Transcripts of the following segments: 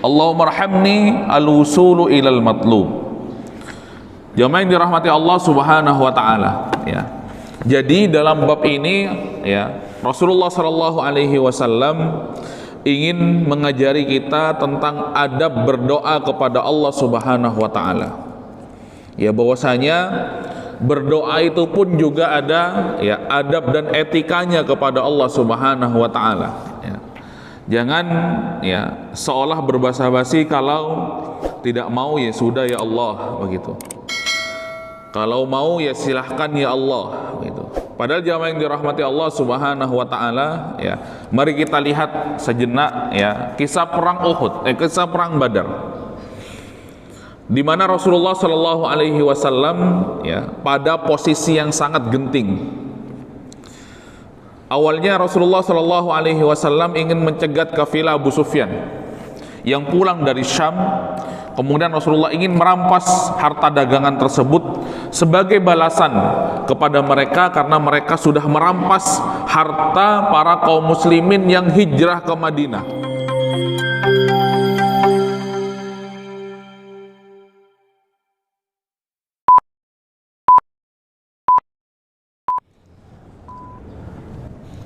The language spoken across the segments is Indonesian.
Allahumma arhamni al-wusulu ilal matlub. Jamaah yang dirahmati Allah Subhanahu wa taala, ya. Jadi dalam bab ini, ya, Rasulullah sallallahu alaihi wasallam ingin mengajari kita tentang adab berdoa kepada Allah Subhanahu wa taala. Ya, bahwasanya berdoa itu pun juga ada, ya, adab dan etikanya kepada Allah Subhanahu wa taala, ya. Jangan, ya, seolah berbasa-basi, kalau tidak mau ya sudah ya Allah, begitu. Kalau mau ya silahkan ya Allah, begitu. Padahal jamaah yang dirahmati Allah Subhanahu wa taala, ya, mari kita lihat sejenak, ya, kisah perang Uhud, kisah perang Badar, di mana Rasulullah Shallallahu alaihi wasallam, ya, pada posisi yang sangat genting. Awalnya Rasulullah Shallallahu alaihi wasallam ingin mencegat kafilah Abu Sufyan yang pulang dari Syam. Kemudian Rasulullah ingin merampas harta dagangan tersebut sebagai balasan kepada mereka, karena mereka sudah merampas harta para kaum muslimin yang hijrah ke Madinah.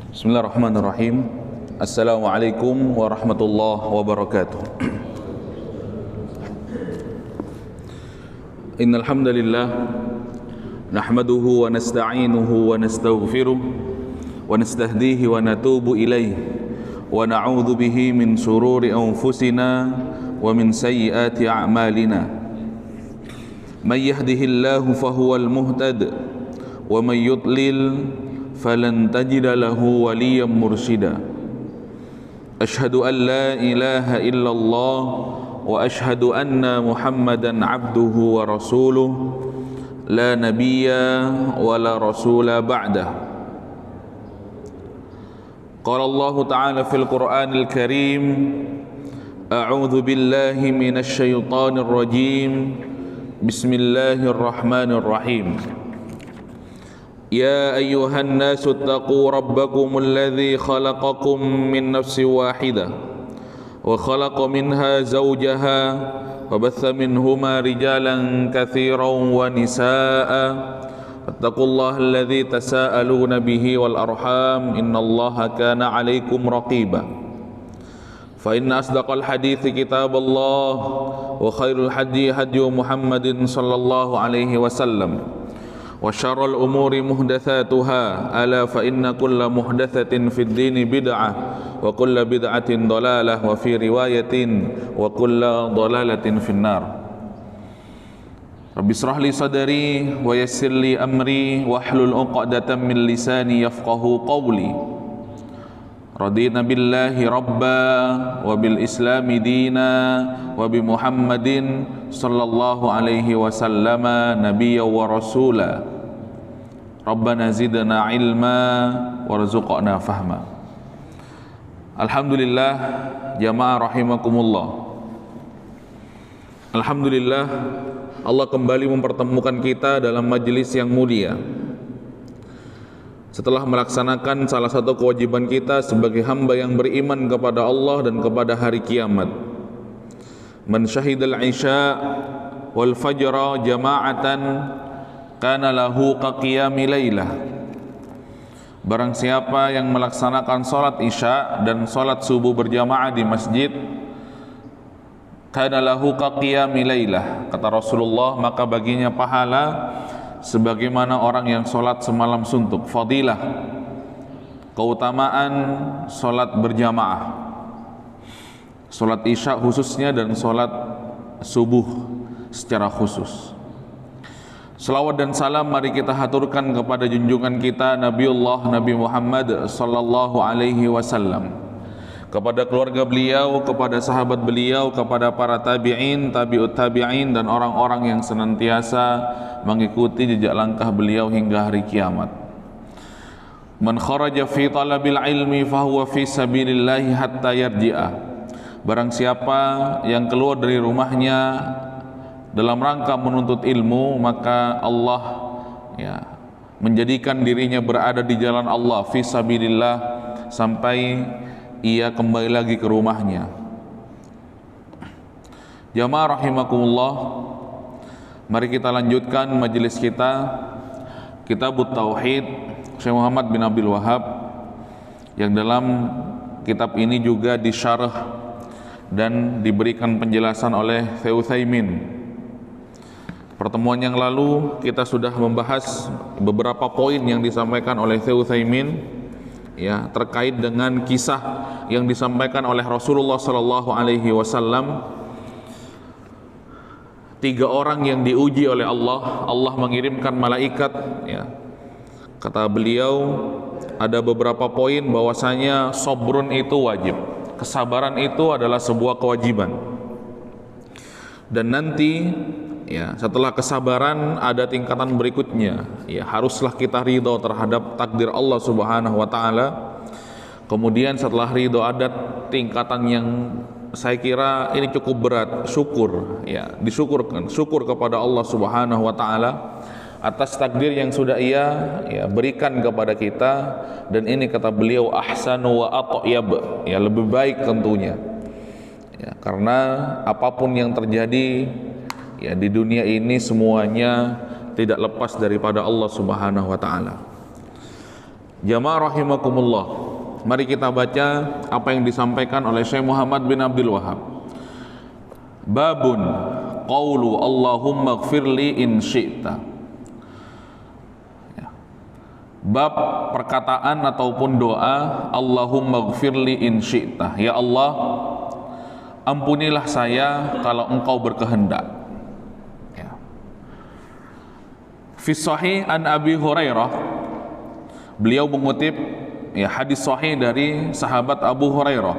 Bismillahirrahmanirrahim. Assalamualaikum warahmatullahi wabarakatuh. Innal hamdalillah nahmaduhu wa nasta'inuhu wa nastaghfiruh wa nastahdihi wa natubu ilaihi wa na'udzu bihi min shururi anfusina wa min sayyiati a'malina. May yahdihillahu fahuwal muhtad wa may yudlil falan tajida lahu waliyan mursyida. Asyhadu an la ilaha illallah wa asyhadu anna Muhammadan abduhu wa rasuluh la nabiyya wa la rasula ba'dah. Qala Allah ta'ala fil Qur'anil Karim, a'udzu billahi minasy syaithanir rajim. Bismillahirrahmanirrahim. يا أيها الناس اتقوا ربكم الذي خلقكم من نفس واحدة وخلق منها زوجها وبث منهما رجالا كثيرا ونساء واتقوا الله الذي تساءلون به والأرحام إن الله كان عليكم رقيبا فإن أصدق الحديث كتاب الله وخير الهدي هدي محمد صلى الله عليه وسلم وشر الأمور محدثاتها ألا فإن كل محدثة في الدين بدعة وكل بدعة ضلالة وفي رواية وكل ضلالة في النار. رب اشرح لي صدري ويسر لي أمري واحلل عقدة من لساني يفقهوا قولي. رضينا بالله ربا وبالإسلام دينا وبمحمد صلى الله عليه وسلم نبيا ورسولا. Rabbana zidna ilma warzuqna fahma. Alhamdulillah, jamaah rahimakumullah. Alhamdulillah, Allah kembali mempertemukan kita dalam majelis yang mulia. Setelah melaksanakan salah satu kewajiban kita sebagai hamba yang beriman kepada Allah dan kepada hari kiamat. Man syahidal isya wal fajra jama'atan kana lahu qaqiyami lailah. Barang siapa yang melaksanakan salat isya dan salat subuh berjamaah di masjid, kana lahu qaqiyami lailah, kata Rasulullah, maka baginya pahala sebagaimana orang yang salat semalam suntuk. Fadilah, keutamaan salat berjamaah, salat isya khususnya dan salat subuh secara khusus. Salawat dan salam mari kita haturkan kepada junjungan kita Nabiullah Nabi Muhammad sallallahu alaihi wasallam, kepada keluarga beliau, kepada sahabat beliau, kepada para tabi'in, tabi'ut tabi'in, dan orang-orang yang senantiasa mengikuti jejak langkah beliau hingga hari kiamat. Man kharaja fi talabil ilmi fahuwa fi sabilillahi hatta yarji'a. Barang siapa yang keluar dari rumahnya dalam rangka menuntut ilmu, maka Allah, ya, menjadikan dirinya berada di jalan Allah fi sabilillah sampai ia kembali lagi ke rumahnya. Jamaah rahimakumullah, mari kita lanjutkan majelis kita, Kitabut Tauhid Syekh Muhammad bin Abdul Wahhab, yang dalam kitab ini juga disyarah dan diberikan penjelasan oleh Syekh Utsaimin. Pertemuan yang lalu kita sudah membahas beberapa poin yang disampaikan oleh Syekh Utsaimin, ya, terkait dengan kisah yang disampaikan oleh Rasulullah sallallahu alaihi wasallam. 3 orang yang diuji oleh Allah, Allah mengirimkan malaikat, ya. Kata beliau, ada beberapa poin bahwasanya sabrun itu wajib. Kesabaran itu adalah sebuah kewajiban. Dan nanti, ya, setelah kesabaran ada tingkatan berikutnya, ya, haruslah kita ridho terhadap takdir Allah Subhanahu wa taala. Kemudian setelah ridho ada tingkatan yang saya kira ini cukup berat, syukur, ya, disyukurkan, syukur kepada Allah Subhanahu wa taala atas takdir yang sudah Ia, ya, berikan kepada kita. Dan ini kata beliau ahsanu wa athyab, ya, lebih baik tentunya. Ya, karena apapun yang terjadi, ya, di dunia ini semuanya tidak lepas daripada Allah Subhanahu wa taala. Jamaah rahimakumullah, mari kita baca apa yang disampaikan oleh Syekh Muhammad bin Abdul Wahhab. Babun qaulu Allahumma ighfirli in syi'ta. Ya. Bab perkataan ataupun doa Allahumma ighfirli in syi'ta. Ya Allah, ampunilah saya kalau Engkau berkehendak. Ya. Fi sahih an Abi Hurairah, beliau mengutip, ya, hadis sahih dari sahabat Abu Hurairah,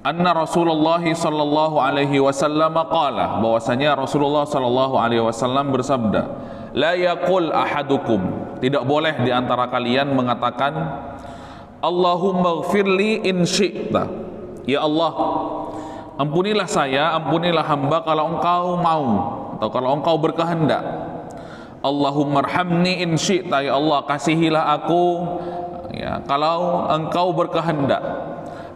anna Rasulullah sallallahu alaihi wasallam qala, bahwasanya Rasulullah sallallahu alaihi wasallam bersabda, la yaqul ahadukum, tidak boleh di antara kalian mengatakan Allahumma ighfirli in syi'ta, ya Allah, ampunilah saya, ampunilah hamba kalau Engkau mau atau kalau Engkau berkehendak. Allahumma arhamni in syi'ta, ya Allah, kasihilah aku, ya, kalau Engkau berkehendak.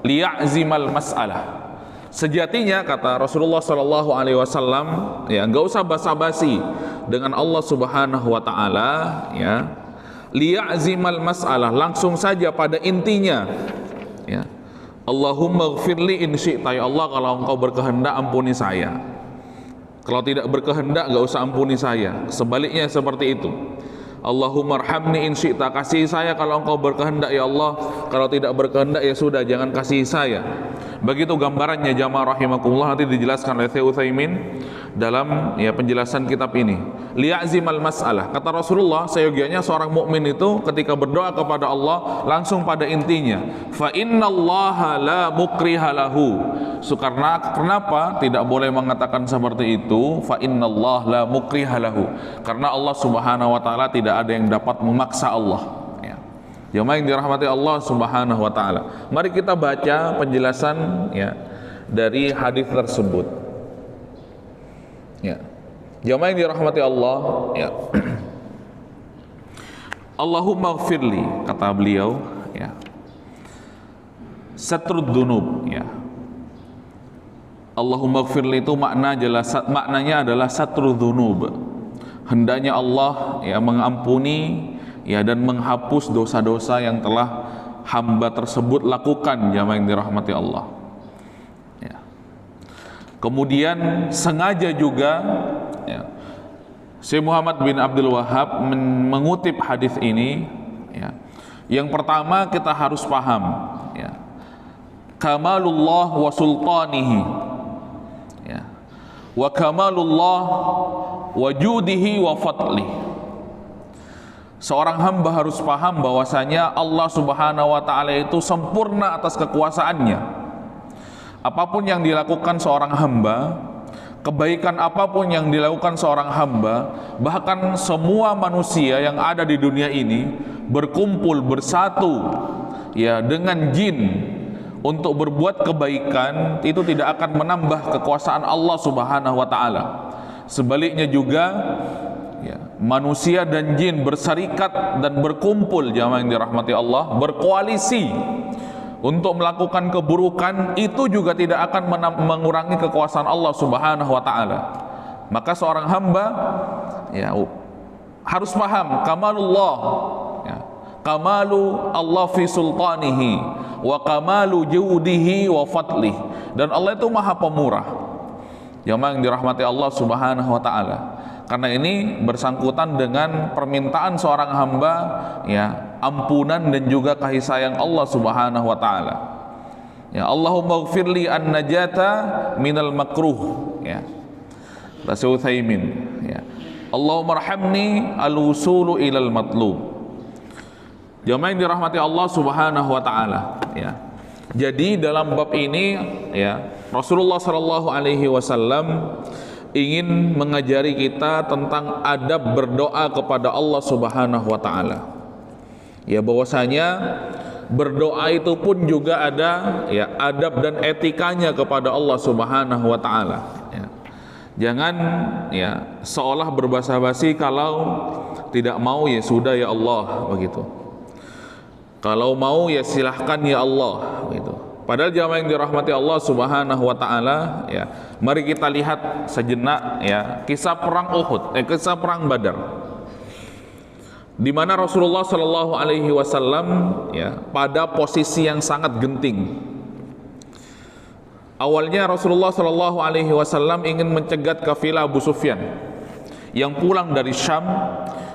Liya'zimal mas'alah, sejatinya kata Rasulullah sallallahu alaihi wasallam, ya, enggak usah basa-basi dengan Allah Subhanahu wa taala, ya. Liya'zimal mas'alah, langsung saja pada intinya, ya. Allahumma ighfirli in syi'ta, ya Allah, kalau Engkau berkehendak ampuni saya. Kalau tidak berkehendak gak usah ampuni saya. Sebaliknya seperti itu. Allahumma arhamni in syi'ta, kasih saya kalau Engkau berkehendak, ya Allah. Kalau tidak berkehendak, ya sudah, jangan kasih saya. Begitu gambarannya jamaah rahimakumullah, nanti dijelaskan oleh Syekh Utsaimin dalam, ya, penjelasan kitab ini. Liya'zimal mas'alah, kata Rasulullah, seyogianya seorang mukmin itu ketika berdoa kepada Allah langsung pada intinya. Fa innallaha la mukriha lahu. Karena kenapa tidak boleh mengatakan seperti itu? Fa innallaha la mukriha lahu, karena Allah Subhanahu wa taala tidak ada yang dapat memaksa Allah. Jamaah yang dirahmati Allah Subhanahu wa taala, mari kita baca penjelasan, ya, dari hadis tersebut. Ya. Jamaah yang dirahmati Allah, ya. Allahumma ighfirli, kata beliau, ya. Satrud dzunub, ya. Allahumma ighfirli itu maknanya adalah satrud dzunub. Hendaknya Allah, ya, mengampuni, ya, dan menghapus dosa-dosa yang telah hamba tersebut lakukan, jamaah yang dirahmati Allah. Ya. Kemudian sengaja juga, ya, Syekh Muhammad bin Abdul Wahhab mengutip hadis ini, ya. Yang pertama kita harus paham, ya, kamalullah wa sultanihi, ya, wa kamalullah wa judihi wa fadlihi. Seorang hamba harus paham bahwasanya Allah Subhanahu wa taala itu sempurna atas kekuasaannya. Apapun yang dilakukan seorang hamba, kebaikan apapun yang dilakukan seorang hamba, bahkan semua manusia yang ada di dunia ini berkumpul bersatu, ya, dengan jin untuk berbuat kebaikan, itu tidak akan menambah kekuasaan Allah Subhanahu wa taala. Sebaliknya juga, ya, manusia dan jin berserikat dan berkumpul, jamaah yang dirahmati Allah, berkoalisi untuk melakukan keburukan, itu juga tidak akan mengurangi kekuasaan Allah Subhanahu wa taala. Maka seorang hamba ya harus paham kamalullah, ya, kamalu Allah fi sultanihi wa kamalu judihi wa fadlih. Dan Allah itu maha pemurah, yang dirahmati Allah Subhanahu wa taala. Karena ini bersangkutan dengan permintaan seorang hamba, ya, ampunan dan juga kasih sayang Allah Subhanahu wa taala. Ya, Allahumma ighfirli an-najata minal makruh, ya. Rasul Utsaimin, ya. Allahumma arhamni al-wusulu ilal matlub. Jamaah yang dirahmati Allah Subhanahu wa taala, ya. Jadi dalam bab ini, ya, Rasulullah sallallahu alaihi wasallam ingin mengajari kita tentang adab berdoa kepada Allah Subhanahu wa taala. Ya, bahwasanya berdoa itu pun juga ada, ya, adab dan etikanya kepada Allah Subhanahu wa taala, ya. Jangan, ya, seolah berbasa-basi, kalau tidak mau ya sudah ya Allah, begitu. Kalau mau ya silahkan ya Allah, begitu. Padahal jamaah yang dirahmati Allah Subhanahu wa taala, ya, mari kita lihat sejenak, ya, kisah perang Uhud, kisah perang Badar, di mana Rasulullah Shallallahu alaihi wasallam, ya, pada posisi yang sangat genting. Awalnya Rasulullah Shallallahu alaihi wasallam ingin mencegat kafilah Abu Sufyan yang pulang dari Syam.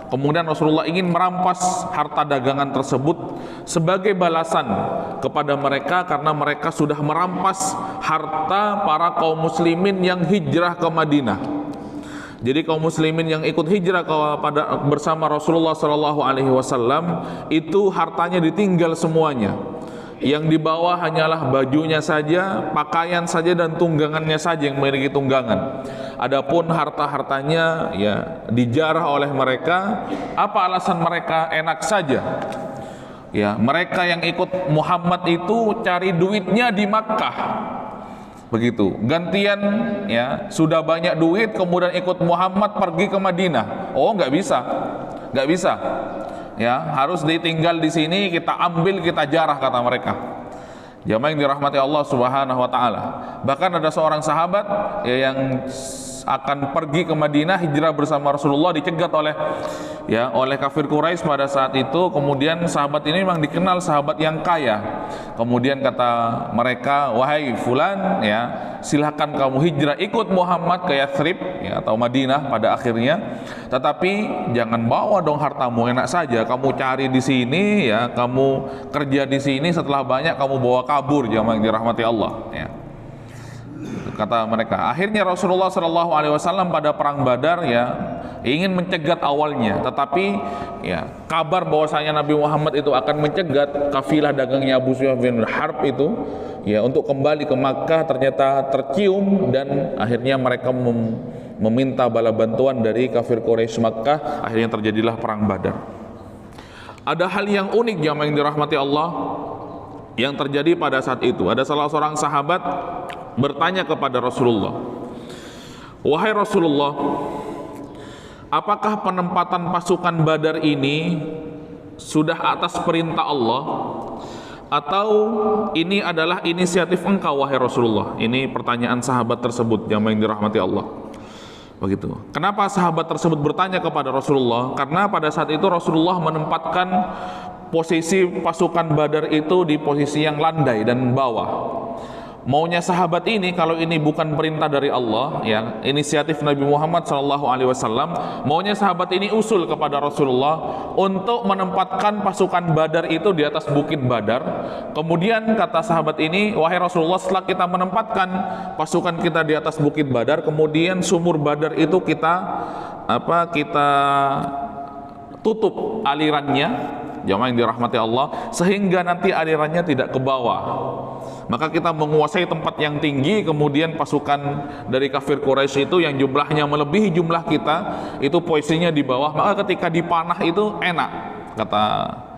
Kemudian Rasulullah ingin merampas harta dagangan tersebut sebagai balasan kepada mereka, karena mereka sudah merampas harta para kaum muslimin yang hijrah ke Madinah. Jadi kaum muslimin yang ikut hijrah bersama Rasulullah Shallallahu alaihi wasallam itu hartanya ditinggal semuanya. Yang dibawa hanyalah bajunya saja, pakaian saja, dan tunggangannya saja yang memiliki tunggangan. Adapun harta-hartanya, ya, dijarah oleh mereka. Apa alasan mereka? Enak saja. Ya, mereka yang ikut Muhammad itu cari duitnya di Makkah, begitu. Gantian, ya, sudah banyak duit kemudian ikut Muhammad pergi ke Madinah. Oh, nggak bisa, nggak bisa. Ya, harus ditinggal di sini, kita ambil, kita jarah, kata mereka. Jamaah yang dirahmati Allah Subhanahu wa taala. Bahkan ada seorang sahabat, ya, yang akan pergi ke Madinah hijrah bersama Rasulullah, dicegat oleh, ya, oleh kafir Quraisy pada saat itu. Kemudian sahabat ini memang dikenal sahabat yang kaya. Kemudian kata mereka, wahai fulan, ya, silakan kamu hijrah ikut Muhammad ke Yathrib, ya, atau Madinah pada akhirnya. Tetapi jangan bawa dong hartamu, enak saja kamu cari di sini, ya, kamu kerja di sini, setelah banyak kamu bawa kabur. Jamaah yang dirahmati Allah, ya, kata mereka. Akhirnya Rasulullah Shallallahu alaihi wasallam pada perang Badar, ya, ingin mencegat awalnya, tetapi, ya, kabar bahwasanya Nabi Muhammad itu akan mencegat kafilah dagangnya Abu Sufyan bin Harb itu, ya, untuk kembali ke Makkah ternyata tercium, dan akhirnya mereka meminta bala bantuan dari kafir Quraisy Makkah. Akhirnya terjadilah perang Badar. Ada hal yang unik jamaah yang dirahmati Allah yang terjadi pada saat itu. Ada salah seorang sahabat bertanya kepada Rasulullah, wahai Rasulullah, apakah penempatan pasukan Badar ini sudah atas perintah Allah, atau ini adalah inisiatif engkau wahai Rasulullah? Ini pertanyaan sahabat tersebut, jamaah yang dirahmati Allah. Begitu. Kenapa sahabat tersebut bertanya kepada Rasulullah? Karena pada saat itu Rasulullah menempatkan posisi pasukan Badar itu di posisi yang landai dan bawah. Maunya sahabat ini, kalau ini bukan perintah dari Allah, ya, inisiatif Nabi Muhammad SAW, maunya sahabat ini usul kepada Rasulullah untuk menempatkan pasukan Badar itu di atas bukit Badar. Kemudian kata sahabat ini, wahai Rasulullah, setelah kita menempatkan pasukan kita di atas bukit Badar, kemudian sumur Badar itu kita tutup alirannya, jamaah yang dirahmati Allah, sehingga nanti alirannya tidak ke bawah. Maka kita menguasai tempat yang tinggi, kemudian pasukan dari kafir Quraisy itu yang jumlahnya melebihi jumlah kita, itu posisinya di bawah. Maka ketika dipanah itu enak, kata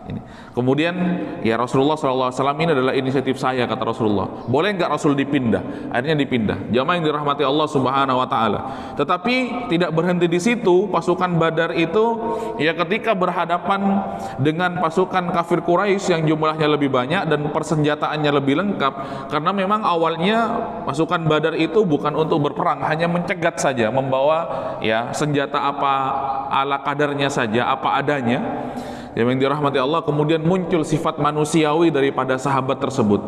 ini. Kemudian ya Rasulullah SAW, ini adalah inisiatif saya, kata Rasulullah. Boleh nggak Rasul dipindah? Akhirnya dipindah. Jamaah yang dirahmati Allah Subhanahu Wa Taala. Tetapi tidak berhenti di situ. Pasukan Badar itu ya ketika berhadapan dengan pasukan kafir Quraisy yang jumlahnya lebih banyak dan persenjataannya lebih lengkap, karena memang awalnya pasukan Badar itu bukan untuk berperang, hanya mencegat saja, membawa ya senjata apa ala kadarnya saja, apa adanya. Yang dirahmati Allah, kemudian muncul sifat manusiawi daripada sahabat tersebut.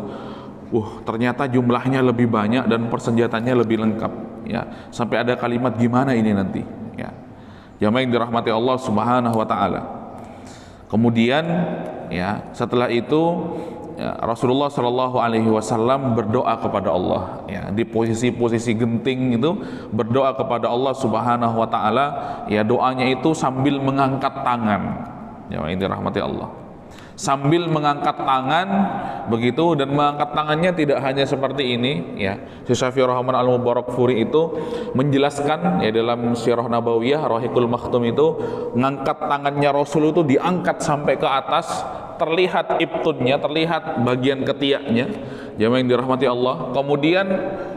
Ternyata jumlahnya lebih banyak dan persenjataannya lebih lengkap. Ya, sampai ada kalimat gimana ini nanti. Ya, yang dirahmati Allah Subhanahu Wa Taala. Kemudian, ya setelah itu ya, Rasulullah Shallallahu Alaihi Wasallam berdoa kepada Allah. Ya, di posisi-posisi genting itu berdoa kepada Allah Subhanahu Wa Taala. Ya, doanya itu sambil mengangkat tangan. Ya, ini rahmati Allah. Sambil mengangkat tangan begitu, dan mengangkat tangannya tidak hanya seperti ini ya. Syekh Syafi'i Rahman Al-Mubarakfuri itu menjelaskan ya dalam Sirah Nabawiyah Rahiqul Makhtum itu, mengangkat tangannya Rasul itu diangkat sampai ke atas, terlihat ibtunnya, terlihat bagian ketiaknya. Jamaah yang dirahmati Allah. Kemudian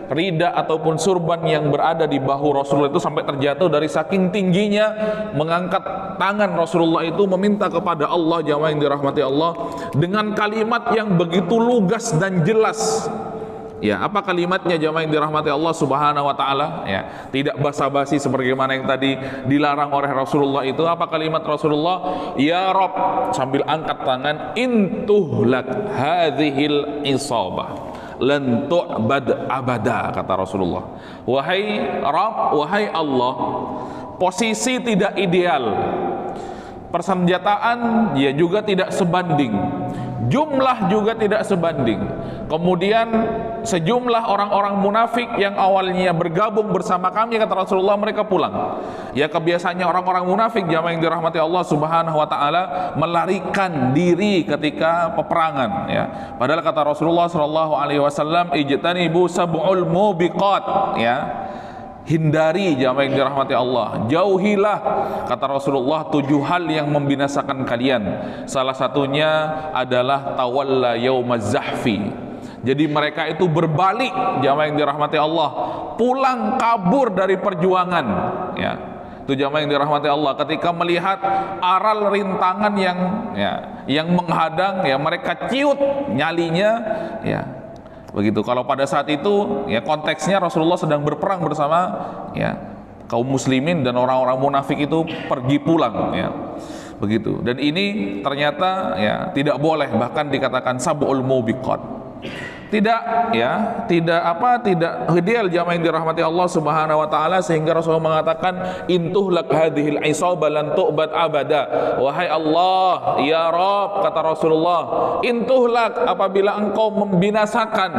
rida ataupun surban yang berada di bahu Rasulullah itu sampai terjatuh dari saking tingginya mengangkat tangan Rasulullah itu meminta kepada Allah, jamaah yang dirahmati Allah, dengan kalimat yang begitu lugas dan jelas. Ya, apa kalimatnya jamaah yang dirahmati Allah Subhanahu Wa Taala? Ya, tidak basa-basi sebagaimana yang tadi dilarang oleh Rasulullah itu. Apa kalimat Rasulullah? Ya Rabb, sambil angkat tangan, intuhlak hadhil isabah lan tu'bad abada, kata Rasulullah. Wahai Rabb, wahai Allah, posisi tidak ideal, persenjataan ya juga tidak sebanding, jumlah juga tidak sebanding. Kemudian sejumlah orang-orang munafik yang awalnya bergabung bersama kami, kata Rasulullah, mereka pulang. Ya, kebiasaannya orang-orang munafik, jamaah yang dirahmati Allah Subhanahu Wa Taala, melarikan diri ketika peperangan. Ya, padahal kata Rasulullah Shallallahu Alaihi Wasallam, ijtanibu sab'ul mubiqat. Ya, hindari, jamaah yang dirahmati Allah, jauhilah, kata Rasulullah, 7 hal yang membinasakan kalian. Salah satunya adalah tawalla yaumaz zahfi. Jadi mereka itu berbalik, jamaah yang dirahmati Allah, pulang kabur dari perjuangan. Ya, itu jamaah yang dirahmati Allah, ketika melihat aral rintangan yang menghadang, ya mereka ciut nyalinya. Ya, begitu. Kalau pada saat itu ya konteksnya Rasulullah sedang berperang bersama ya kaum muslimin, dan orang-orang munafik itu pergi pulang. Ya, begitu. Dan ini ternyata ya tidak boleh, bahkan dikatakan sab'ul mubiqat. Tidak ideal, jamaah yang dirahmati Allah Subhanahu Wa Taala, sehingga Rasulullah mengatakan intuhlak hadhil isabah lan tu'bad abada. Wahai Allah, ya Rabb, kata Rasulullah, intuhlak, apabila engkau membinasakan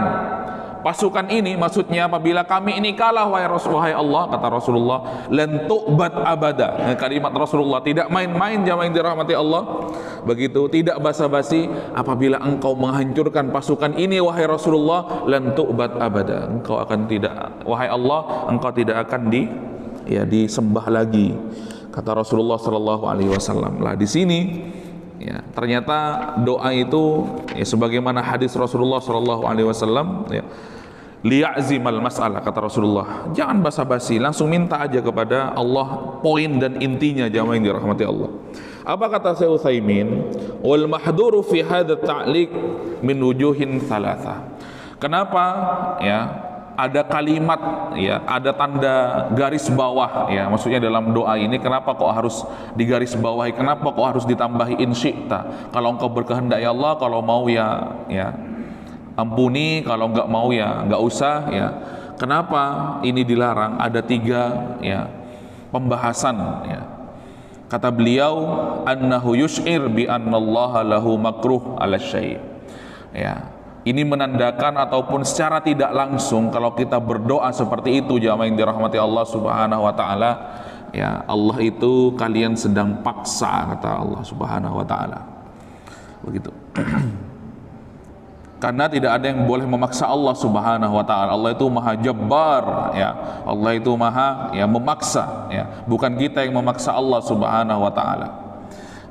pasukan ini, maksudnya apabila kami ini kalah, wahai Allah, kata Rasulullah, lan tu'bad abada. Kalimat Rasulullah tidak main-main, jamaah yang dirahmati Allah. Begitu, tidak basa-basi, apabila engkau menghancurkan pasukan ini, wahai Rasulullah, lan tu'bad abada, engkau akan tidak, wahai Allah, engkau tidak akan disembah lagi, kata Rasulullah sallallahu alaihi wasallam. Lah di sini ya, ternyata doa itu ya sebagaimana hadis Rasulullah sallallahu alaihi wasallam, ya, liya'zimal mas'alah, kata Rasulullah, jangan basa-basi, langsung minta aja kepada Allah poin dan intinya, jamaah yang dirahmati Allah. Apa kata Syekh Utsaimin? Wal mahduru fi hadha ta'liq min wujuhin thalatha. Kenapa ya ada kalimat, ya ada tanda garis bawah, ya maksudnya dalam doa ini, kenapa kok harus digaris bawahi, kenapa kok harus ditambahi in syi'ta? Kalau engkau berkehendak ya Allah, kalau mau ya ampuni, kalau enggak mau ya enggak usah. Ya, kenapa ini dilarang? Ada 3 ya pembahasan. Ya, kata beliau, annahu yush'ir bi annallaha lahu makruh ala syai'. Ya, ini menandakan ataupun secara tidak langsung, kalau kita berdoa seperti itu, jamaah yang dirahmati Allah Subhanahu Wa Taala, ya Allah itu kalian sedang paksa, kata Allah Subhanahu Wa Taala. Begitu. Karena tidak ada yang boleh memaksa Allah Subhanahu Wa Taala. Allah itu maha jabbar, ya. Allah itu maha memaksa, ya. Bukan kita yang memaksa Allah Subhanahu Wa Taala.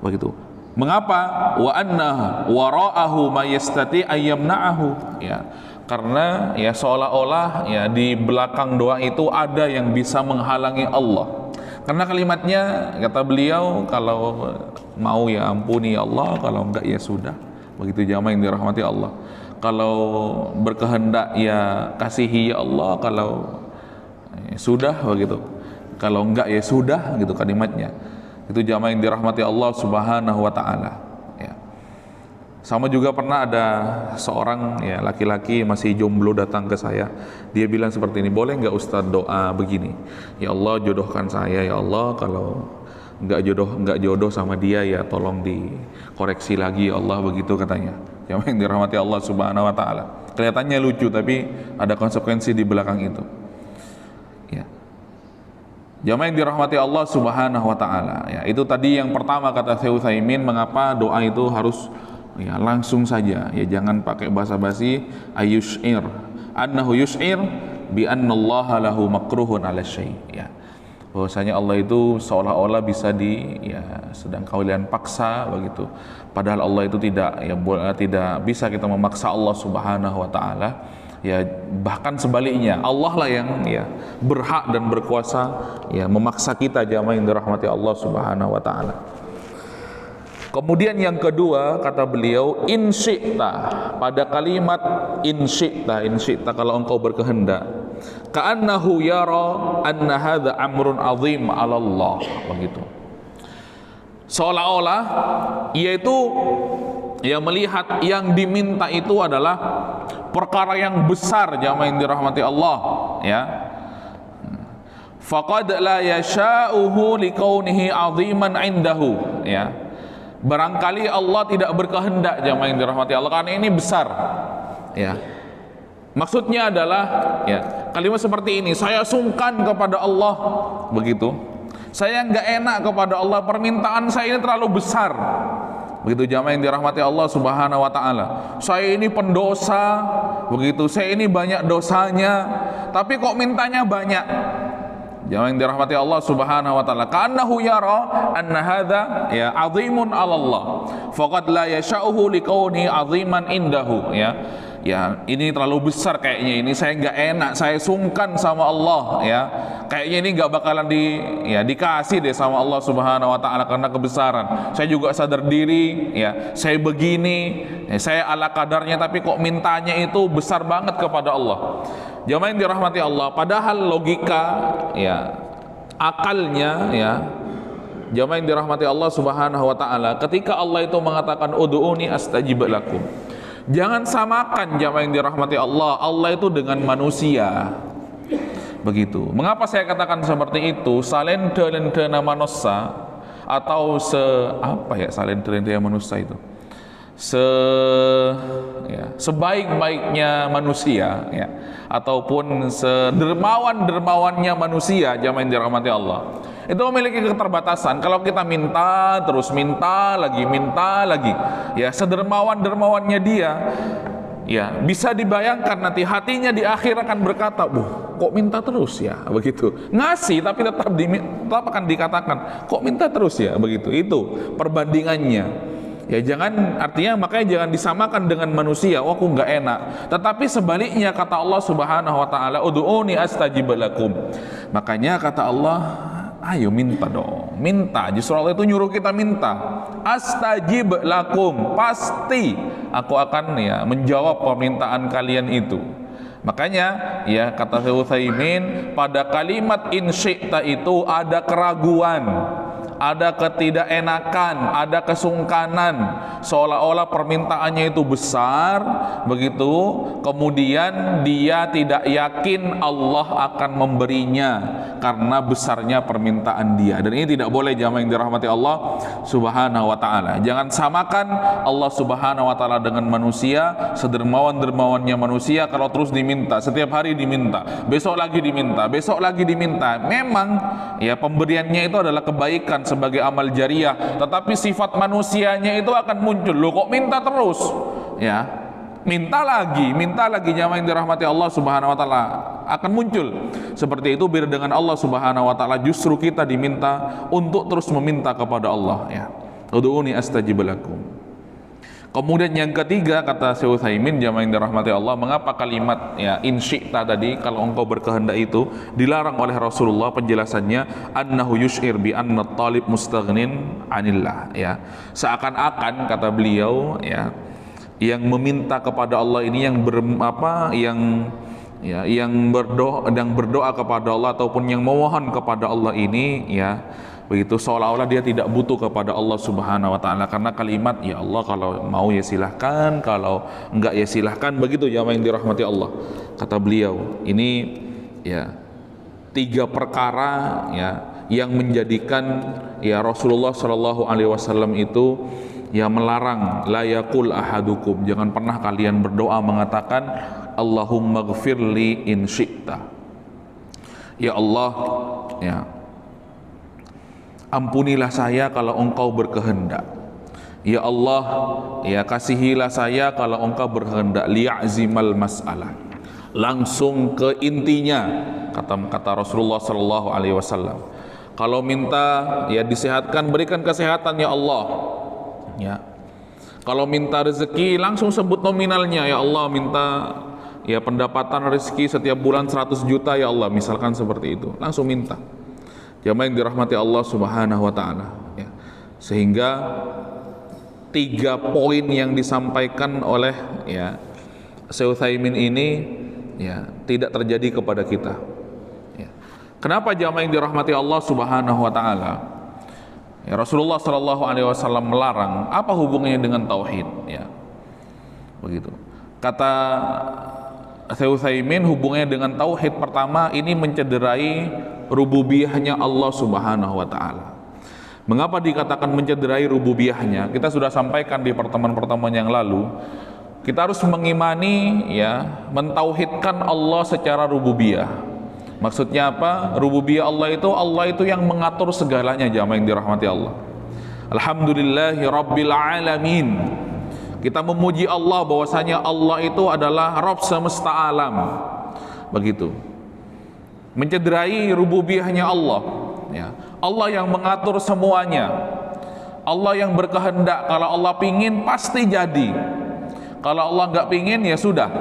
Begitu. Mengapa? Wa anna wara'ahu ma yastati ayyamna'ahu, ya. Karena ya seolah-olah ya di belakang doa itu ada yang bisa menghalangi Allah. Karena kalimatnya kata beliau, kalau mau ya ampuni ya Allah, kalau enggak ya sudah. Begitu jamaah yang dirahmati Allah. Kalau berkehendak ya kasihi ya Allah, kalau ya sudah begitu. Kalau enggak ya sudah, gitu kalimatnya. Itu jamaah yang dirahmati Allah Subhanahu wa taala, ya. Sama juga pernah ada seorang ya laki-laki masih jomblo datang ke saya. Dia bilang seperti ini, "Boleh enggak Ustadz doa begini? Ya Allah, jodohkan saya ya Allah, kalau enggak jodoh sama dia ya tolong dikoreksi lagi ya Allah," begitu katanya. Jamaah yang dirahmati Allah Subhanahu wa taala. Kelihatannya lucu tapi ada konsekuensi di belakang itu. Ya. Jamaah yang dirahmati Allah Subhanahu wa taala, ya, itu tadi yang pertama kata Syekh Utsaimin, mengapa doa itu harus ya langsung saja, ya jangan pakai basa-basi. Ayush'ir annahu yush'ir bi annallaha lahu makruhun ala syai', ya. Bahwasanya Allah itu seolah-olah bisa sedang kalian paksa begitu. Padahal Allah itu tidak bisa kita memaksa Allah Subhanahu wa taala. Ya bahkan sebaliknya, Allah lah yang ya berhak dan berkuasa ya memaksa kita, jamaah yang dirahmati Allah Subhanahu wa taala. Kemudian yang kedua kata beliau, in syi'ta, pada kalimat in syi'ta kalau engkau berkehendak, ka'annahu yara anna hadza amrun azim 'ala Allah, begitu. Seolah-olah yaitu ya melihat yang diminta itu adalah perkara yang besar, jamaah yang dirahmati Allah, ya. Faqad la yasha'uhu liqaunihi 'aziman 'indahu, ya. Barangkali Allah tidak berkehendak, jamaah yang dirahmati Allah, karena ini besar, ya. Maksudnya adalah ya kalimat seperti ini, saya sungkan kepada Allah, begitu. Saya enggak enak kepada Allah, permintaan saya ini terlalu besar. Begitu jamaah yang dirahmati Allah Subhanahu wa taala. Saya ini pendosa, begitu. Saya ini banyak dosanya, tapi kok mintanya banyak. Jamaah yang dirahmati Allah Subhanahu wa taala. Ka'annahu yara anna hadza ya 'azimun 'ala Allah. Faqad la yasha'uhu liqauni 'aziman indahu, ya. Ya, ini terlalu besar kayaknya, ini saya nggak enak, saya sungkan sama Allah, ya. Kayaknya ini nggak bakalan dikasih deh sama Allah Subhanahu wa taala karena kebesaran. Saya juga sadar diri, ya. Saya begini, ya, saya ala kadarnya, tapi kok mintanya itu besar banget kepada Allah. Jamaah yang dirahmati Allah, padahal logika, ya, akalnya, ya, jamaah yang dirahmati Allah Subhanahu wa taala, ketika Allah itu mengatakan ud'uni astajib lakum, jangan samakan jamaah yang dirahmati Allah, Allah itu dengan manusia. Begitu. Mengapa saya katakan seperti itu? Salendana manusia atau salendana manusia itu sebaik-baiknya manusia, ya, ataupun sedermawan-dermawannya manusia, jamaah yang dirahmati Allah, itu memiliki keterbatasan. Kalau kita minta terus, minta lagi, ya, sedermawan-dermawannya dia, ya, bisa dibayangkan nanti hatinya di akhir akan berkata, kok minta terus ya, begitu. Ngasih tapi tetap akan dikatakan, kok minta terus ya, begitu. Itu perbandingannya. Ya makanya jangan disamakan dengan manusia. Aku nggak enak. Tetapi sebaliknya kata Allah Subhanahu wa taala, ud'uni astajib lakum. Makanya kata Allah, ayo minta dong, minta. Justru Allah itu nyuruh kita minta. Astajib lakum, pasti aku akan menjawab permintaan kalian itu. Makanya ya kata Syekh Utsaimin, pada kalimat in syi'ta itu ada keraguan, ada ketidakenakan, ada kesungkanan, seolah-olah permintaannya itu besar, begitu. Kemudian dia tidak yakin Allah akan memberinya karena besarnya permintaan dia. Dan ini tidak boleh, jamaah yang dirahmati Allah Subhanahu wa taala. Jangan samakan Allah Subhanahu wa taala dengan manusia, sedermawan-dermawannya manusia. Kalau terus diminta, setiap hari diminta, besok lagi diminta, besok lagi diminta. Memang ya pemberiannya itu adalah kebaikan sebagai amal jariah, tetapi sifat manusianya itu akan muncul. Loh, kok minta terus, ya, minta lagi, jamaah yang dirahmati Allah Subhanahu wa taala, akan muncul seperti itu. Beda dengan Allah Subhanahu wa taala, justru kita diminta untuk terus meminta kepada Allah, ya. Ud'uni astajib lakum. Kemudian yang ketiga, kata Syekh Utsaimin jamaah yang dirahmati Allah, mengapa kalimat ya in syi'ta tadi, kalau engkau berkehendak, itu dilarang oleh Rasulullah? Penjelasannya, annahu yush'ir bi anna talib mustaghnin anillah, ya. Seakan-akan, kata beliau, ya, yang meminta kepada Allah ini, yang berdoa kepada Allah ataupun yang memohon kepada Allah ini, ya, begitu, seolah-olah dia tidak butuh kepada Allah Subhanahu wa taala, karena kalimat ya Allah kalau mau ya silahkan, kalau enggak ya silahkan, begitu jamaah yang dirahmati Allah. Kata beliau, ini ya 3 perkara ya yang menjadikan ya Rasulullah Shallallahu alaihi wasallam itu ya melarang, la yaqul ahadukum, jangan pernah kalian berdoa mengatakan Allahumma gfirli in syi'ta, ya Allah, ya ampunilah saya kalau engkau berkehendak, ya Allah, ya kasihilah saya kalau engkau berkehendak, liya'zimal mas'alah, langsung ke intinya, kata Rasulullah sallallahu alaihi wasallam. Kalau minta ya disehatkan, berikan kesehatan ya Allah, ya. Kalau minta rezeki, langsung sebut nominalnya, ya Allah, minta ya pendapatan rezeki setiap bulan 100 juta ya Allah, misalkan seperti itu, langsung minta. Jamaah yang dirahmati Allah Subhanahu wa taala, ya. Sehingga 3 poin yang disampaikan oleh ya Syekh Utsaimin ini ya tidak terjadi kepada kita, ya. Kenapa jamaah yang dirahmati Allah Subhanahu wa taala? Ya, Rasulullah Shallallahu alaihi wasallam melarang, apa hubungannya dengan tauhid, ya. Begitu. Kata Syekh Utsaimin, hubungannya dengan tauhid, pertama, ini mencederai rububiyahnya Allah Subhanahu wa taala. Mengapa dikatakan mencederai rububiyahnya? Kita sudah sampaikan di pertemuan-pertemuan yang lalu. Kita harus mengimani, ya, mentauhidkan Allah secara rububiyah. Maksudnya apa? Rububiyah Allah itu yang mengatur segalanya, jamaah yang dirahmati Allah. Alhamdulillahi rabbil alamin. Kita memuji Allah bahwasanya Allah itu adalah Rabb semesta alam. Begitu. Mencederai rububiyahnya Allah, ya. Allah yang mengatur semuanya. Allah yang berkehendak, kalau Allah pingin pasti jadi. Kalau Allah nggak pingin ya sudah.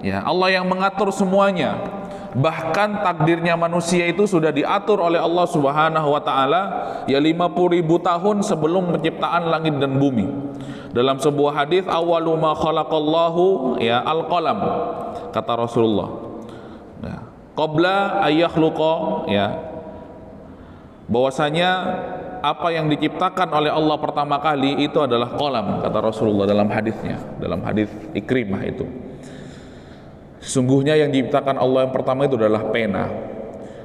Ya, Allah yang mengatur semuanya. Bahkan takdirnya manusia itu sudah diatur oleh Allah Subhanahu wa taala ya 50.000 tahun sebelum penciptaan langit dan bumi. Dalam sebuah hadis, awwalu ma khalaqallahu ya al-qalam, kata Rasulullah. Ya, qabla ayakhluqa, ya, bahwasanya apa yang diciptakan oleh Allah pertama kali itu adalah qalam, kata Rasulullah dalam hadisnya, dalam hadis Ikrimah itu. Sesungguhnya yang diciptakan Allah yang pertama itu adalah pena.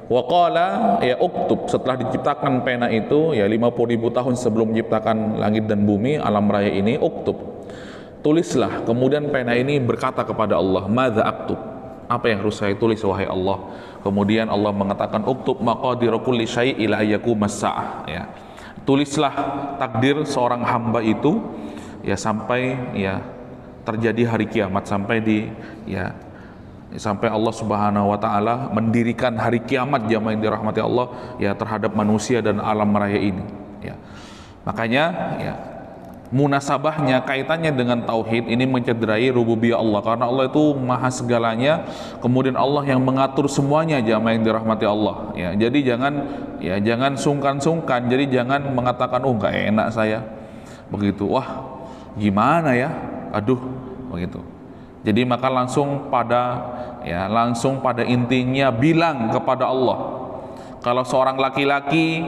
Wa qala ya uktub, setelah diciptakan pena itu ya 50.000 tahun sebelum menciptakan langit dan bumi, alam raya ini, uktub, tulislah. Kemudian pena ini berkata kepada Allah, madza aktub, apa yang harus saya tulis wahai Allah? Kemudian Allah mengatakan, uktub maqadir kulli syai' ila yaqumas sa'ah, ya. Tulislah takdir seorang hamba itu ya sampai ya terjadi hari kiamat, sampai Allah Subhanahu wa taala mendirikan hari kiamat, jamaah yang dirahmati Allah, ya, terhadap manusia dan alam raya ini, ya. Makanya ya munasabahnya, kaitannya dengan tauhid ini mencederai rububiyah Allah, karena Allah itu maha segalanya, kemudian Allah yang mengatur semuanya, jamaah yang dirahmati Allah, ya. Jadi jangan sungkan-sungkan, jadi jangan mengatakan nggak enak saya, begitu, wah gimana ya, aduh, begitu. Jadi maka langsung pada intinya bilang kepada Allah. Kalau seorang laki-laki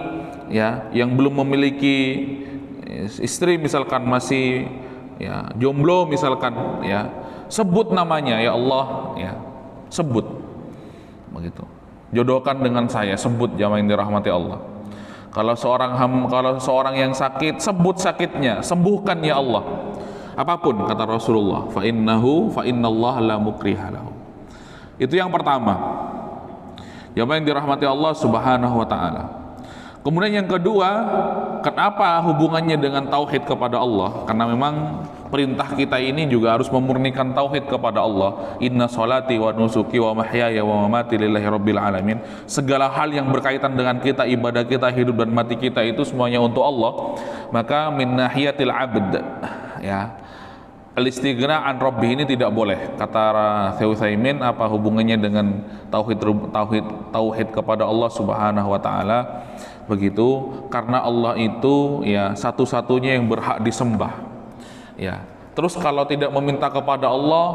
ya yang belum memiliki istri, misalkan masih ya jomblo misalkan, ya, sebut namanya, ya Allah, ya, sebut, begitu. Jodohkan dengan saya, sebut, jamaah yang dirahmati Allah. Kalau seorang yang sakit, sebut sakitnya, sembuhkan ya Allah. Apapun, kata Rasulullah, fa innallaha la mukriha lahu. Itu yang pertama, jamaah yang dirahmati Allah Subhanahu wa taala. Kemudian yang kedua, kenapa hubungannya dengan tauhid kepada Allah? Karena memang perintah kita ini juga harus memurnikan tauhid kepada Allah. Inna sholati wa nusuki wa mahyaya wa mamati lillahi rabbil alamin. Segala hal yang berkaitan dengan kita, ibadah kita, hidup dan mati kita itu semuanya untuk Allah. Maka min nahiyatil abd, ya, al-istighna an rabbi ini tidak boleh. Kata Syekh Utsaimin, apa hubungannya dengan tauhid kepada Allah Subhanahu wa taala? Begitu, karena Allah itu ya satu-satunya yang berhak disembah. Ya, terus kalau tidak meminta kepada Allah,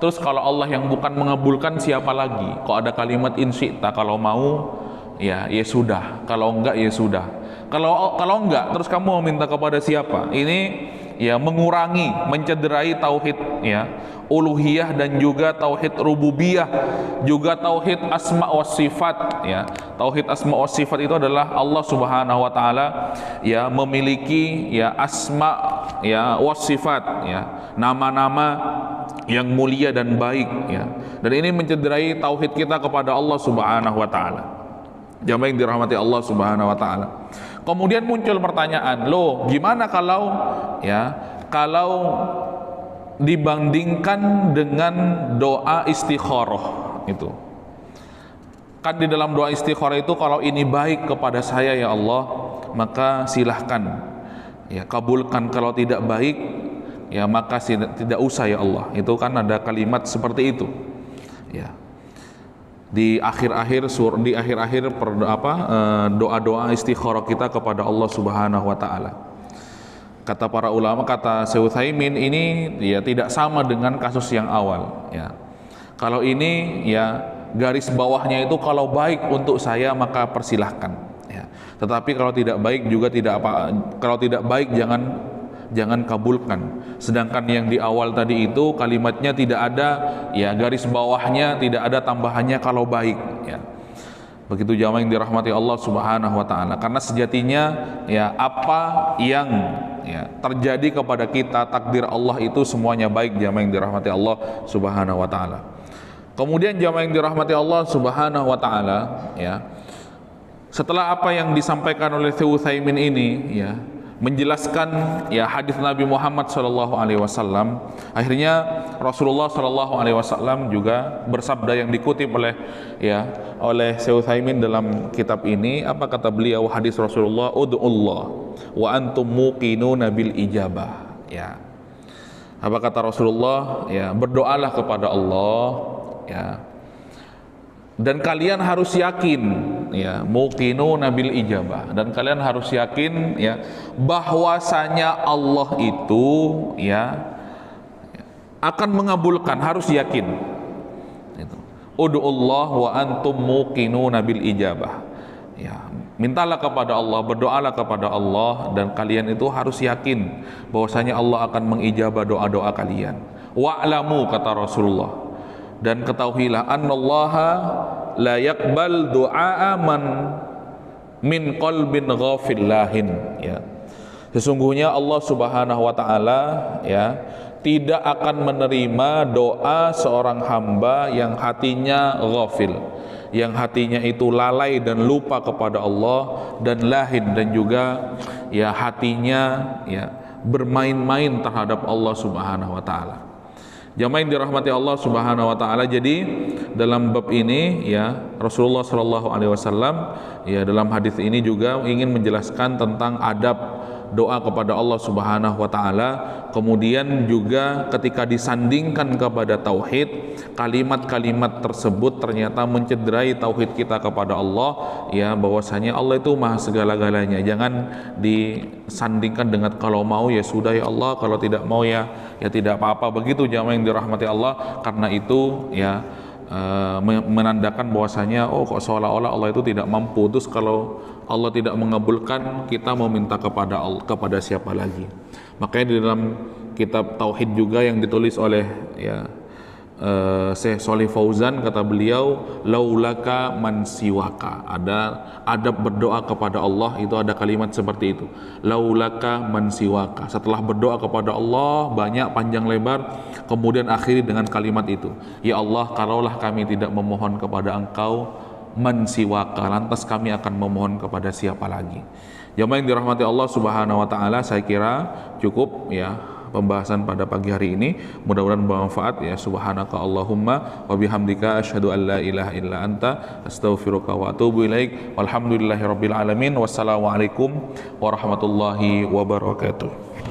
terus kalau Allah yang bukan mengabulkan, siapa lagi? Kok ada kalimat insyita, kalau mau ya sudah, kalau enggak ya sudah. Kalau enggak, terus kamu meminta kepada siapa? Ini ya mengurangi, mencederai tauhid ya uluhiyah dan juga tauhid rububiyah, juga tauhid asma wa sifat ya. Tauhid asma wa sifat itu adalah Allah Subhanahu wa taala ya memiliki ya asma ya wa sifat ya, nama-nama yang mulia dan baik ya. Dan ini mencederai tauhid kita kepada Allah Subhanahu wa taala. Jamaah yang dirahmati Allah Subhanahu wa taala. Kemudian muncul pertanyaan, loh gimana kalau dibandingkan dengan doa istikharah itu? Kan di dalam doa istikharah itu, kalau ini baik kepada saya ya Allah, maka silahkan ya kabulkan, kalau tidak baik ya maka tidak usah ya Allah. Itu kan ada kalimat seperti itu ya di akhir-akhir doa-doa istikharah kita kepada Allah Subhanahu wa taala. Kata para ulama, kata Syekh Utsaimin, ini ya tidak sama dengan kasus yang awal ya. Kalau ini ya garis bawahnya itu kalau baik untuk saya maka persilahkan ya. Tetapi kalau tidak baik juga tidak apa, kalau tidak baik jangan kabulkan. Sedangkan yang di awal tadi itu kalimatnya tidak ada ya garis bawahnya, tidak ada tambahannya kalau baik ya. Begitu jamaah yang dirahmati Allah Subhanahu wa taala. Karena sejatinya ya apa yang ya terjadi kepada kita, takdir Allah itu semuanya baik, jamaah yang dirahmati Allah Subhanahu wa taala. Kemudian jamaah yang dirahmati Allah Subhanahu wa taala ya, setelah apa yang disampaikan oleh Syekh Utsaimin ini ya menjelaskan ya hadis Nabi Muhammad SAW, akhirnya Rasulullah SAW juga bersabda yang dikutip oleh Syekh Utsaimin dalam kitab ini. Apa kata beliau? Hadis Rasulullah, ud'ullah wa antum muqinuna bil ijabah ya. Apa kata Rasulullah? Ya, berdoalah kepada Allah ya, dan kalian harus yakin ya, muqinuna bil ijabah, dan kalian harus yakin ya bahwasanya Allah itu ya akan mengabulkan, harus yakin itu. Ud'ullah wa antum muqinuna bil ijabah ya, mintalah kepada Allah, berdoalah kepada Allah, dan kalian itu harus yakin bahwasanya Allah akan mengijabah doa-doa kalian. Wa'lamu, kata Rasulullah, dan ketahuilah, annallaha la yaqbal du'a man min qalbin ghafillahin ya. Sesungguhnya Allah Subhanahu wa taala ya tidak akan menerima doa seorang hamba yang hatinya ghafil, yang hatinya itu lalai dan lupa kepada Allah, dan lahin, dan juga ya hatinya ya bermain-main terhadap Allah Subhanahu wa taala. Jamaah yang dirahmati Allah Subhanahu wa taala, jadi dalam bab ini ya Rasulullah sallallahu alaihi wasallam ya dalam hadis ini juga ingin menjelaskan tentang adab doa kepada Allah Subhanahu wa taala. Kemudian juga ketika disandingkan kepada tauhid, kalimat-kalimat tersebut ternyata mencederai tauhid kita kepada Allah ya, bahwasanya Allah itu maha segala-galanya. Jangan disandingkan dengan kalau mau ya sudah ya Allah, kalau tidak mau ya tidak apa-apa. Begitu jamaah yang dirahmati Allah. Karena itu ya menandakan bahwasanya kok seolah-olah Allah itu tidak mampu. Terus kalau Allah tidak mengabulkan, kita meminta kepada Allah, kepada siapa lagi? Makanya di dalam kitab tauhid juga yang ditulis oleh Syekh Shalih Fauzan, kata beliau, laulaka man siwaka. Ada adab berdoa kepada Allah itu, ada kalimat seperti itu, laulaka man siwaka. Setelah berdoa kepada Allah banyak panjang lebar, kemudian akhiri dengan kalimat itu, ya Allah, kalaulah kami tidak memohon kepada Engkau, man siwaka, lantas kami akan memohon kepada siapa lagi? Jamaah yang dirahmati Allah Subhanahu wa taala, saya kira cukup ya pembahasan pada pagi hari ini. Mudah-mudahan bermanfaat ya. Subhanaka Allahumma wa bihamdika asyhadu an la ilaha illa anta astaghfiruka wa atubu ilaik. Walhamdulillahirabbil alamin. Wassalamualaikum warahmatullahi wabarakatuh.